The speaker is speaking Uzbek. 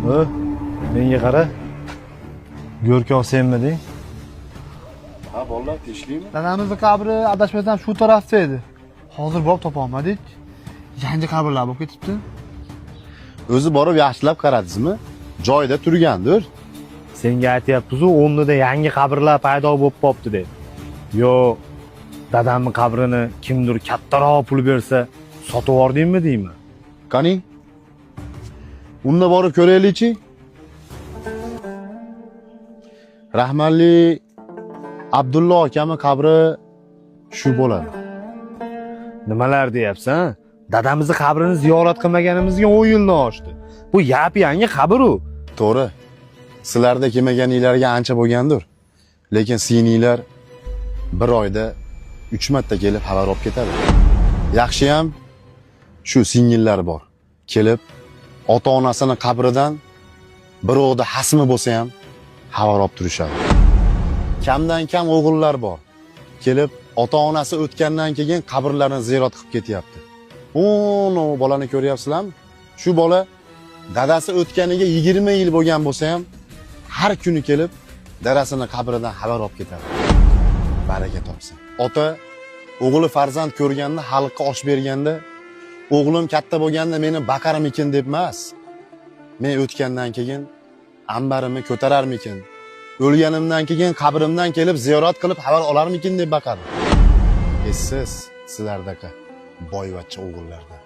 Menga qara. Go'rkov senmiding? Ha, bolalar tinchlikmi? Dadamizning qabri adashmasam shu tarafda edi. Hozir borib topa olmadik. Yangi qabrlar bo'lib ketibdi. O'zi borib yaxshilab qaradingizmi? Joyida turgandir. Senga aytyapmiz-ku, o'rnida yangi qabrlar paydo bo'lib qopti deb. Yo, dadamning qabrini kimdir kattaroq pul bersa, sotib yubordingmi deymi? Qani? Unda borib ko'raylik-chi. Rahmatli Abdullo akami qabri shu bo'ladi. Nimalar deyapsan? Dadamizni qabrini ziyorat qilmaganimizga 10 yilni oshdi. Bu yangi qabr-u. To'g'ri. Sizlarda kelmaganinglarga ancha bo'lgandir. Lekin sininglar bir oyda 3 marta kelib xabar olib ketadi. Yaxshi ham shu singillar bor. Kelib ota-onasining qabridan bir o'g'da hasmi bo'lsa ham xabar olib turishadi. Kamdan kam o'g'illar bor. Kelib ota-onasi o'tgandan keyin qabrlarni ziyorat qilib ketyapti. O'no bolani ko'ryapsizlarmi? Shu bola dadasi o'tganiga 20 yil bo'lgan bo'lsa ham har kuni kelib dadasining qabridan xabar olib ketadi. Baraka topsin. Ota o'g'li farzand ko'rganda, xalqqa osh berganda, o'g'lim katta bo'lganda meni baqarmikin deb emas. Men o'tgandan keyin ambarimni ko'tararmikin? O'lganimdan keyin qabrimdan kelib ziyorat qilib xabar olarmikin deb baqardim. Sizlardaqa boyvachcha o'g'illardan.